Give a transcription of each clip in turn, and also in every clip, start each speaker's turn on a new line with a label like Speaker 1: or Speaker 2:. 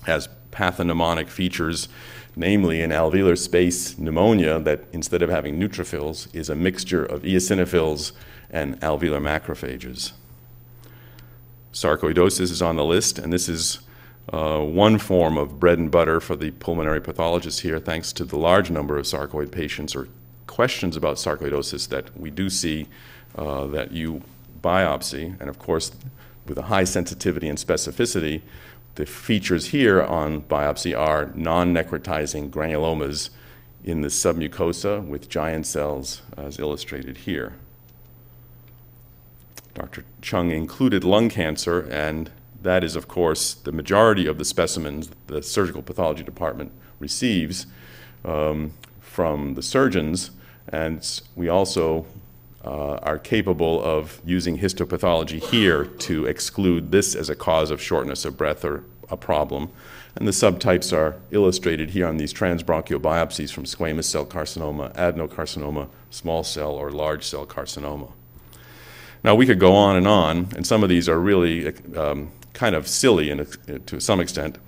Speaker 1: has pathognomonic features, namely an alveolar space pneumonia that, instead of having neutrophils, is a mixture of eosinophils and alveolar macrophages. Sarcoidosis is on the list, and this is one form of bread and butter for the pulmonary pathologists here, thanks to the large number of sarcoid patients or questions about sarcoidosis that we do see that you biopsy. And of course, with a high sensitivity and specificity, the features here on biopsy are non-necrotizing granulomas in the submucosa with giant cells, as illustrated here. Dr. Chung included lung cancer, and that is, of course, the majority of the specimens the surgical pathology department receives from the surgeons, and we also are capable of using histopathology here to exclude this as a cause of shortness of breath or a problem. And the subtypes are illustrated here on these transbronchial biopsies from squamous cell carcinoma, adenocarcinoma, small cell or large cell carcinoma. Now, we could go on, and some of these are really kind of silly to some extent.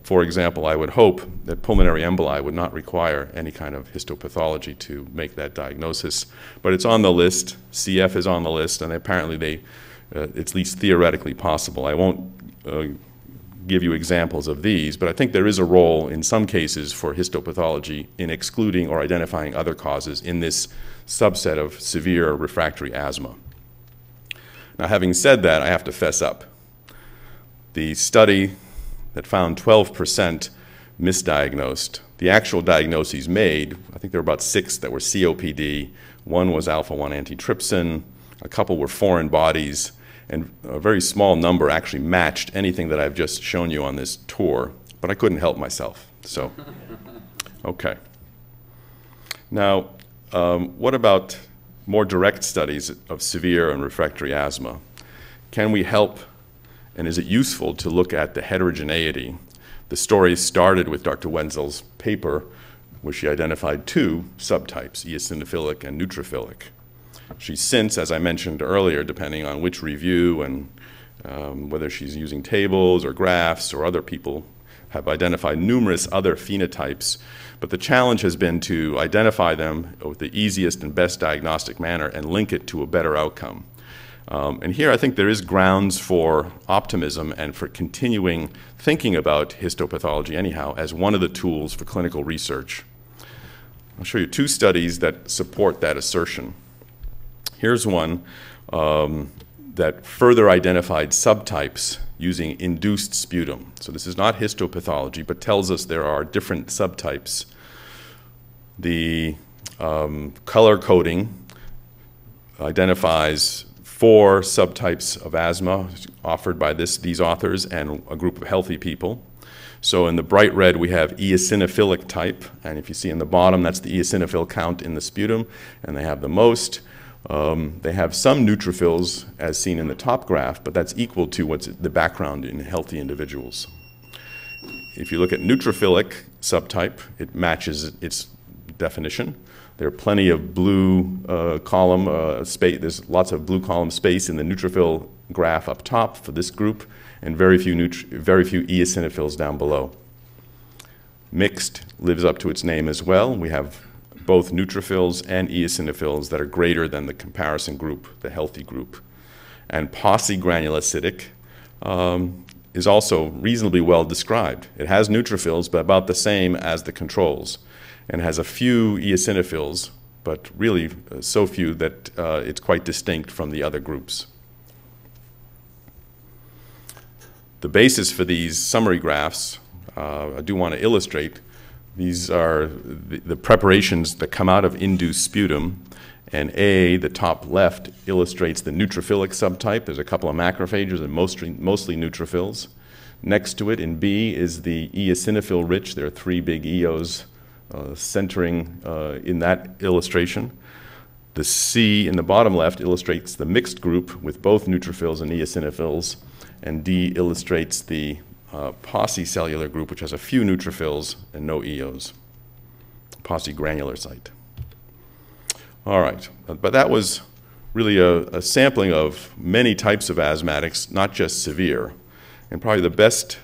Speaker 1: For example, I would hope that pulmonary emboli would not require any kind of histopathology to make that diagnosis, but it's on the list. CF is on the list, and apparently it's at least theoretically possible. I won't give you examples of these, but I think there is a role in some cases for histopathology in excluding or identifying other causes in this subset of severe refractory asthma. Now, having said that, I have to fess up. The study that found 12% misdiagnosed, the actual diagnoses made, I think there were about 6 that were COPD, 1 was alpha-1 antitrypsin, a couple were foreign bodies, and a very small number actually matched anything that I've just shown you on this tour, but I couldn't help myself, so, okay. Now, what about more direct studies of severe and refractory asthma? Can we help, and is it useful to look at the heterogeneity? The story started with Dr. Wenzel's paper, where she identified 2 subtypes, eosinophilic and neutrophilic. She's since, as I mentioned earlier, depending on which review and whether she's using tables or graphs or other people, have identified numerous other phenotypes, but the challenge has been to identify them with the easiest and best diagnostic manner and link it to a better outcome. And here I think there is grounds for optimism and for continuing thinking about histopathology anyhow as one of the tools for clinical research. I'll show you 2 studies that support that assertion. Here's one that further identified subtypes using induced sputum. So this is not histopathology, but tells us there are different subtypes. The color coding identifies 4 subtypes of asthma offered by these authors and a group of healthy people. So in the bright red, we have eosinophilic type, and if you see in the bottom, that's the eosinophil count in the sputum, and they have the most. They have some neutrophils, as seen in the top graph, but that's equal to what's the background in healthy individuals. If you look at neutrophilic subtype, it matches its definition. There are plenty of blue column space. There's lots of blue column space in the neutrophil graph up top for this group, and very few eosinophils down below. Mixed lives up to its name as well. We have both neutrophils and eosinophils that are greater than the comparison group, the healthy group. And paucigranulocytic is also reasonably well described. It has neutrophils, but about the same as the controls, and has a few eosinophils, but really so few that it's quite distinct from the other groups. The basis for these summary graphs, I do want to illustrate. These are the preparations that come out of induced sputum, and A, the top left, illustrates the neutrophilic subtype. There's a couple of macrophages and mostly neutrophils. Next to it in B is the eosinophil rich. There are 3 big eos centering in that illustration. The C in the bottom left illustrates the mixed group with both neutrophils and eosinophils, and D illustrates the paucicellular group, which has a few neutrophils and no eos, paucigranular site. All right, but that was really a sampling of many types of asthmatics, not just severe. And probably the best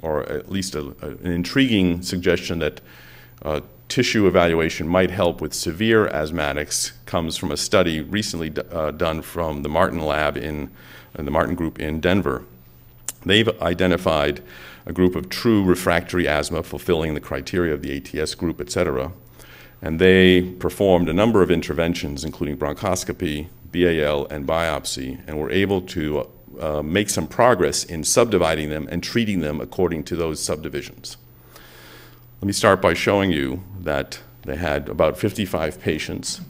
Speaker 1: or at least an intriguing suggestion that tissue evaluation might help with severe asthmatics comes from a study recently done from the Martin lab in the Martin group in Denver. They've identified a group of true refractory asthma fulfilling the criteria of the ATS group, et cetera. And they performed a number of interventions, including bronchoscopy, BAL, and biopsy, and were able to make some progress in subdividing them and treating them according to those subdivisions. Let me start by showing you that they had about 55 patients.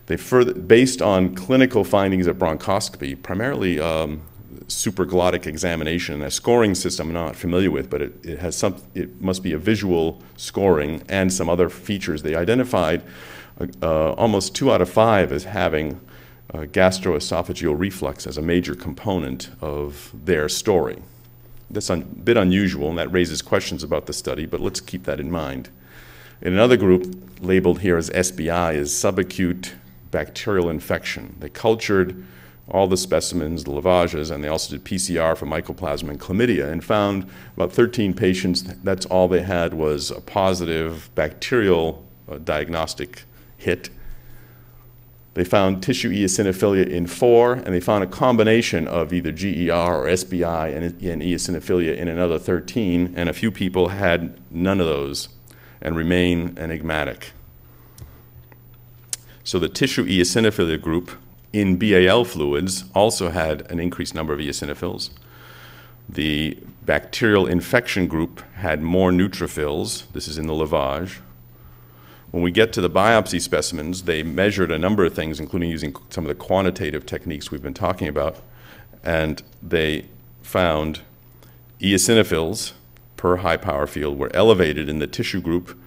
Speaker 1: They based on clinical findings of bronchoscopy, primarily supraglottic examination, a scoring system I'm not familiar with, but it must be a visual scoring and some other features. They identified almost 2 out of 5 as having gastroesophageal reflux as a major component of their story. That's a bit unusual, and that raises questions about the study, but let's keep that in mind. In another group, labeled here as SBI, is subacute bacterial infection. They cultured all the specimens, the lavages, and they also did PCR for mycoplasma and chlamydia, and found about 13 patients, that's all they had was a positive bacterial diagnostic hit. They found tissue eosinophilia in 4, and they found a combination of either GER or SBI and eosinophilia in another 13, and a few people had none of those and remain enigmatic. So the tissue eosinophilia group in BAL fluids also had an increased number of eosinophils. The bacterial infection group had more neutrophils. This is in the lavage. When we get to the biopsy specimens, they measured a number of things, including using some of the quantitative techniques we've been talking about, and they found eosinophils per high power field were elevated in the tissue group.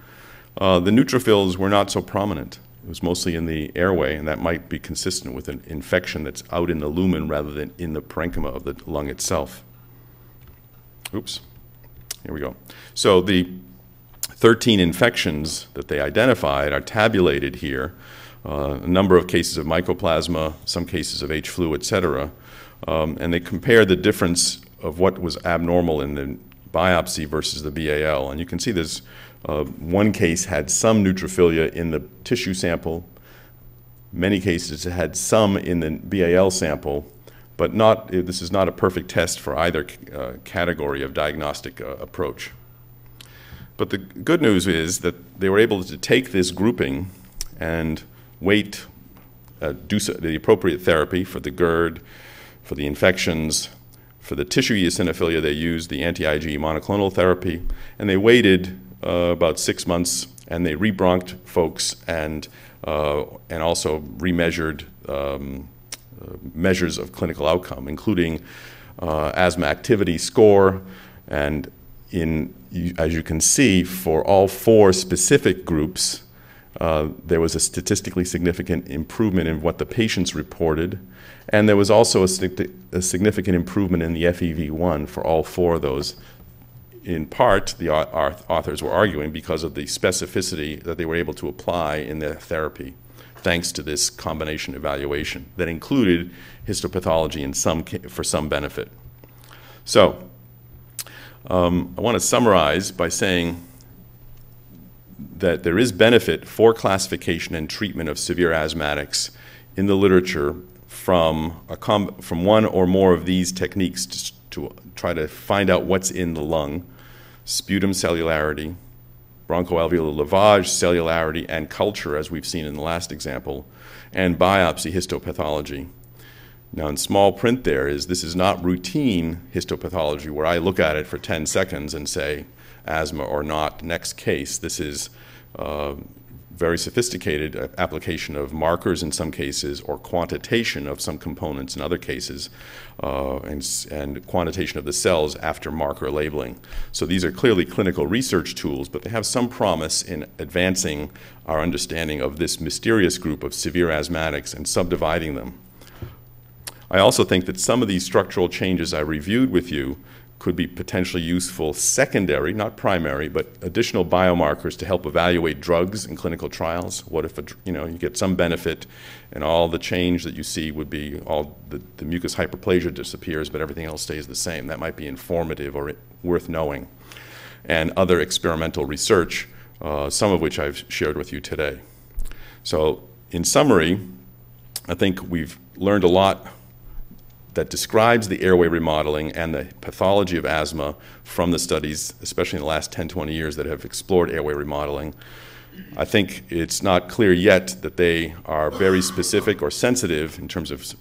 Speaker 1: The neutrophils were not so prominent. It was mostly in the airway, and that might be consistent with an infection that's out in the lumen rather than in the parenchyma of the lung itself. Oops, here we go. So the 13 infections that they identified are tabulated here, a number of cases of mycoplasma, some cases of H. flu, et cetera, and they compare the difference of what was abnormal in the biopsy versus the BAL. And you can see there's one case had some neutrophilia in the tissue sample. Many cases had some in the BAL sample, but this is not a perfect test for either category of diagnostic approach. But the good news is that they were able to take this grouping and do the appropriate therapy for the GERD, for the infections. For the tissue eosinophilia, they used the anti-IgE monoclonal therapy, and they waited about 6 months, and they rebronched folks and also remeasured measures of clinical outcome, including asthma activity score, and as you can see, for all 4 specific groups, there was a statistically significant improvement in what the patients reported, and there was also a significant improvement in the FEV1 for all 4 of those. In part, the authors were arguing because of the specificity that they were able to apply in their therapy, thanks to this combination evaluation that included histopathology for some benefit. So, I want to summarize by saying that there is benefit for classification and treatment of severe asthmatics in the literature from one or more of these techniques to try to find out what's in the lung: sputum cellularity, bronchoalveolar lavage cellularity, and culture, as we've seen in the last example, and biopsy histopathology. Now, in small print this is not routine histopathology where I look at it for 10 seconds and say asthma or not, next case. This is very sophisticated application of markers in some cases, or quantitation of some components in other cases, and quantitation of the cells after marker labeling. So these are clearly clinical research tools, but they have some promise in advancing our understanding of this mysterious group of severe asthmatics and subdividing them. I also think that some of these structural changes I reviewed with you could be potentially useful secondary, not primary, but additional biomarkers to help evaluate drugs in clinical trials. What if you get some benefit and all the change that you see would be all the mucus hyperplasia disappears, but everything else stays the same? That might be informative or worth knowing. And other experimental research, some of which I've shared with you today. So in summary, I think we've learned a lot that describes the airway remodeling and the pathology of asthma from the studies, especially in the last 10, 20 years that have explored airway remodeling. I think it's not clear yet that they are very specific or sensitive in terms of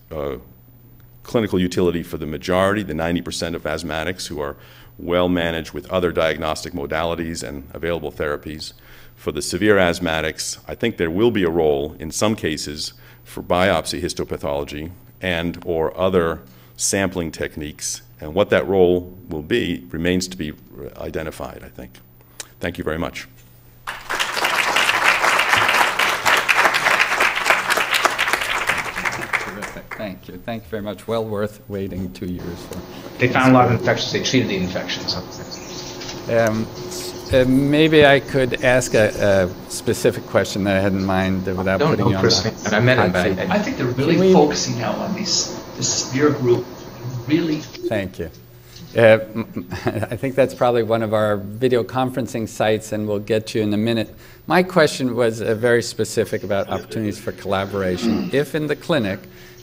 Speaker 1: clinical utility for the majority, the 90% of asthmatics who are well managed with other diagnostic modalities and available therapies. For the severe asthmatics, I think there will be a role in some cases for biopsy histopathology and or other sampling techniques, and what that role will be remains to be identified, I think. Thank you very much.
Speaker 2: Terrific. Thank you. Thank you very much. Well worth waiting 2 years for.
Speaker 3: They found a lot of infections. They treated the infections.
Speaker 2: Maybe I could ask a specific question that I had in mind without putting you on the hot seat.
Speaker 3: I think they're really focusing now on this severe group. Really.
Speaker 2: Thank you. I think that's probably one of our video conferencing sites, and we'll get you in a minute. My question was very specific about opportunities for collaboration. If in the clinic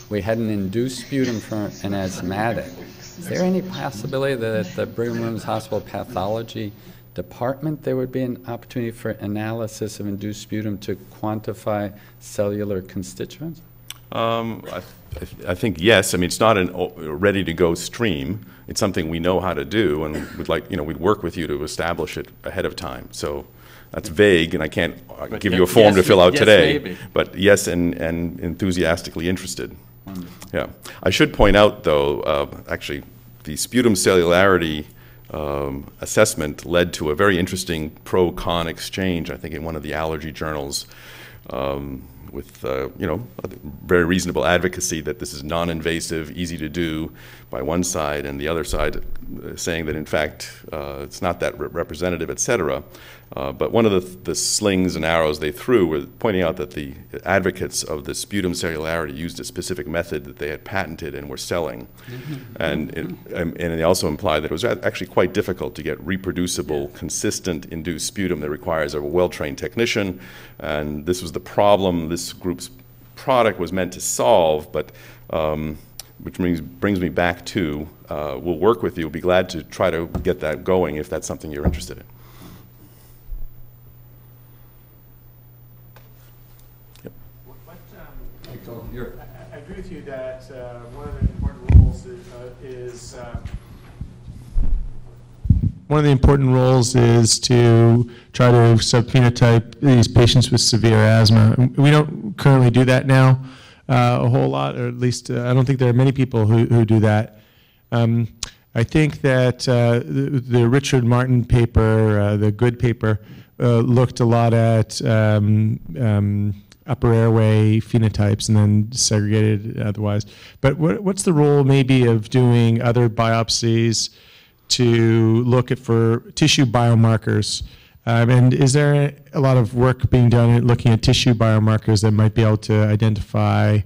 Speaker 2: we had an induced sputum for an asthmatic, is there any possibility that at the Brigham and Women's Hospital pathology department there would be an opportunity for analysis of induced sputum to quantify cellular constituents?
Speaker 1: I think yes. I mean, it's not a ready-to-go stream. It's something we know how to do, and we'd work with you to establish it ahead of time. So that's vague, and I can't give you a form to fill out today.
Speaker 2: Maybe.
Speaker 1: But yes, and enthusiastically interested. Yeah. I should point out, though, actually, the sputum cellularity assessment led to a very interesting pro-con exchange, I think, in one of the allergy journals, with very reasonable advocacy that this is non-invasive, easy to do by one side, and the other side saying that in fact it's not that representative, et cetera. But one of the slings and arrows they threw were pointing out that the advocates of the sputum cellularity used a specific method that they had patented and were selling. And they also implied that it was actually quite difficult to get reproducible, consistent induced sputum that requires a well-trained technician. And this was the problem this group's product was meant to solve, but which brings me back to, we'll work with you. We'll be glad to try to get that going if that's something you're interested in.
Speaker 4: I agree with you that one of the important roles is to try to subphenotype these patients with severe asthma. We don't currently do that now a whole lot, or at least I don't think there are many people who do that. I think that the Richard Martin paper, the Good paper, looked a lot at upper airway phenotypes and then segregated otherwise. But what's the role maybe of doing other biopsies to look for tissue biomarkers? And is there a lot of work being done at looking at tissue biomarkers that might be able to identify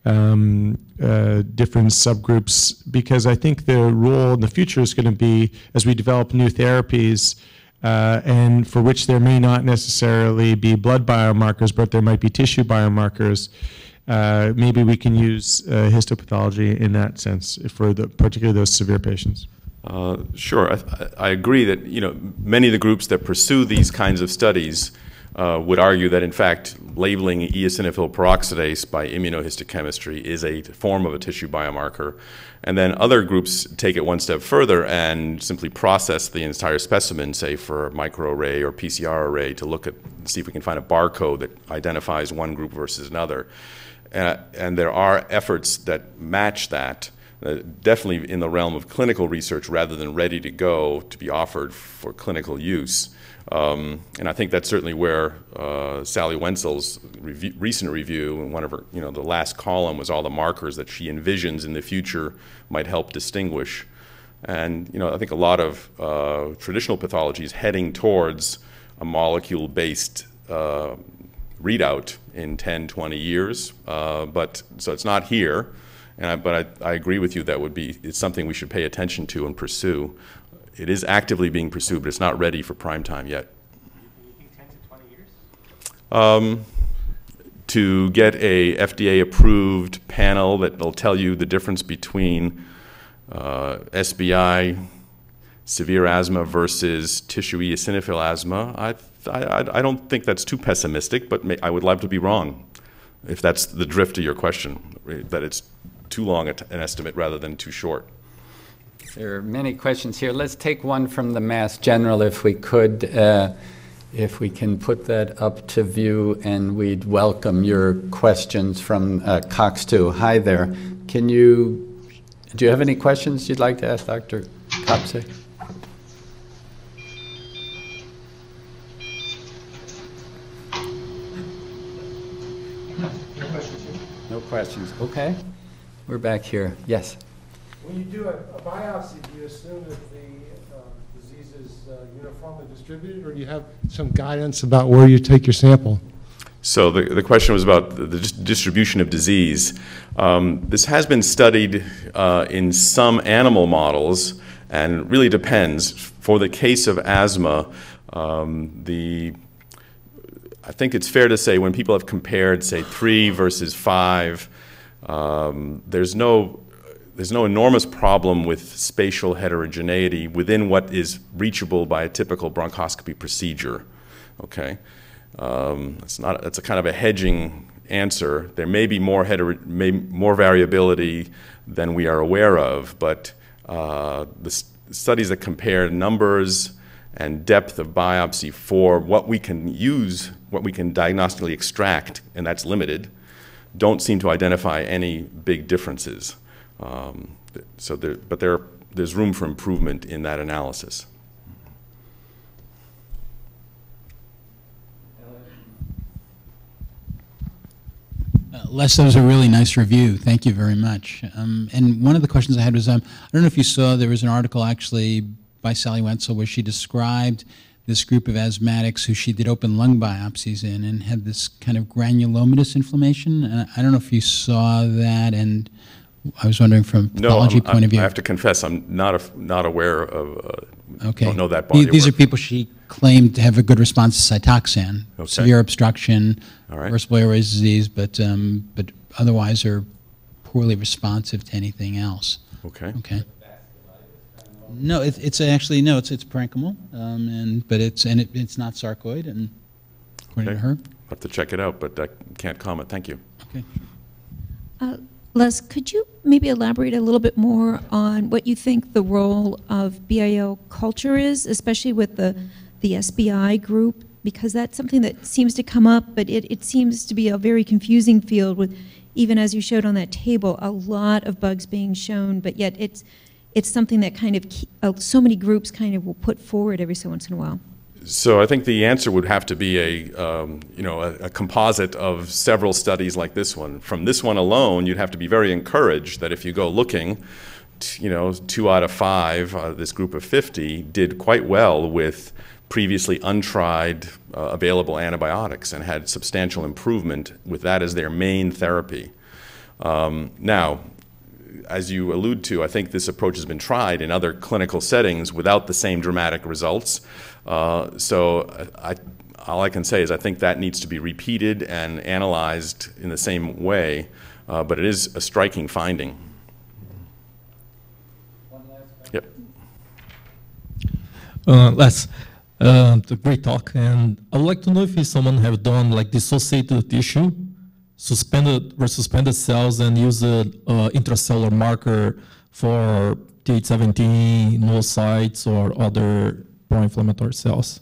Speaker 4: different subgroups? Because I think the role in the future is going to be, as we develop new therapies, and for which there may not necessarily be blood biomarkers, but there might be tissue biomarkers. Maybe we can use histopathology in that sense for particularly those severe patients.
Speaker 1: Sure. I agree that many of the groups that pursue these kinds of studies would argue that in fact labeling eosinophil peroxidase by immunohistochemistry is a form of a tissue biomarker. And then other groups take it one step further and simply process the entire specimen, say for a microarray or PCR array, to look at, see if we can find a barcode that identifies one group versus another. And there are efforts that match that, definitely in the realm of clinical research rather than ready to go to be offered for clinical use. And I think that's certainly where Sally Wenzel's recent review, and one of her, the last column was all the markers that she envisions in the future might help distinguish And I think a lot of traditional pathology is heading towards a molecule-based readout in 10, 20 years. So it's not here. But I agree with you that it's something we should pay attention to and pursue. It is actively being pursued, but it's not ready for prime time yet.
Speaker 5: You think 10 to 20 years?
Speaker 1: To get a FDA-approved panel that will tell you the difference between SBI, severe asthma versus tissue eosinophil asthma, I don't think that's too pessimistic, but I would love to be wrong, if that's the drift of your question, that it's too long an estimate rather than too short.
Speaker 2: There are many questions here. Let's take one from the Mass General, if we could, if we can put that up to view, and we'd welcome your questions from Cox 2. Hi there. Do you have any questions you'd like to ask Dr. Kobzik? No questions. Okay. We're back here. Yes.
Speaker 6: When you do a biopsy, do you assume that the disease is uniformly distributed, or do you have some guidance about where you take your sample?
Speaker 1: So the question was about the distribution of disease. This has been studied in some animal models, and really depends. For the case of asthma, I think it's fair to say when people have compared, say, 3 versus 5, there's no enormous problem with spatial heterogeneity within what is reachable by a typical bronchoscopy procedure. Okay, that's a kind of a hedging answer. There may be more variability than we are aware of, but the studies that compare numbers and depth of biopsy for what we can use, what we can diagnostically extract, and that's limited, don't seem to identify any big differences. There's room for improvement in that analysis.
Speaker 7: Les, that was a really nice review. Thank you very much. And one of the questions I had was, I don't know if you saw, there was an article actually by Sally Wenzel where she described this group of asthmatics who she did open lung biopsies in and had this kind of granulomatous inflammation. And I don't know if you saw that, and I was wondering from a pathology point of view.
Speaker 1: I have to confess, I'm not aware of,
Speaker 7: okay.
Speaker 1: Don't know that body
Speaker 7: These
Speaker 1: of
Speaker 7: are
Speaker 1: work.
Speaker 7: people she claimed to have a good response to Cytoxan,
Speaker 1: Okay.
Speaker 7: severe obstruction,
Speaker 1: All right.
Speaker 7: reversible airways disease, but otherwise are poorly responsive to anything else.
Speaker 1: Okay.
Speaker 7: Okay. No, it's actually no, it's parenchymal, but it's not sarcoid, and according to her.
Speaker 1: I'll have to check it out, but I can't comment. Thank you.
Speaker 7: Okay.
Speaker 8: Les, could you maybe elaborate a little bit more on what you think the role of BIO culture is, especially with the SBI group? Because that's something that seems to come up, but it seems to be a very confusing field with, even as you showed on that table, a lot of bugs being shown, but yet it's something that kind of so many groups kind of will put forward every so once in a while.
Speaker 1: So I think the answer would have to be a composite of several studies like this one. From this one alone, you'd have to be very encouraged that if you go looking, 2 out of 5, this group of 50 did quite well with previously untried available antibiotics and had substantial improvement with that as their main therapy. Now, as you allude to, I think this approach has been tried in other clinical settings without the same dramatic results. So all I can say is I think that needs to be repeated and analyzed in the same way, but it is a striking finding.
Speaker 2: One last question.
Speaker 1: Yep.
Speaker 9: Les, a great talk, and I would like to know if someone have done like dissociated tissue, suspended or suspended cells, and use an intracellular marker for Th17, noocytes, or other pro-inflammatory cells.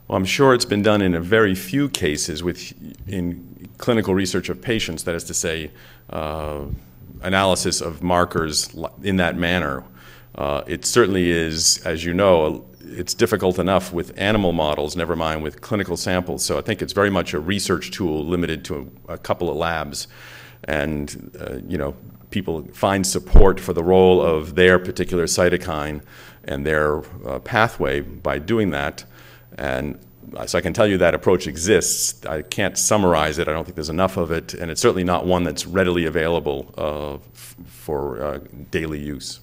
Speaker 1: Well, I'm sure it's been done in a very few cases in clinical research of patients, that is to say, analysis of markers in that manner. It certainly is, as you know, it's difficult enough with animal models, never mind with clinical samples. So I think it's very much a research tool limited to a couple of labs. and people find support for the role of their particular cytokine and their pathway by doing that. And so I can tell you that approach exists. I can't summarize it. I don't think there's enough of it, and it's certainly not one that's readily available for daily use.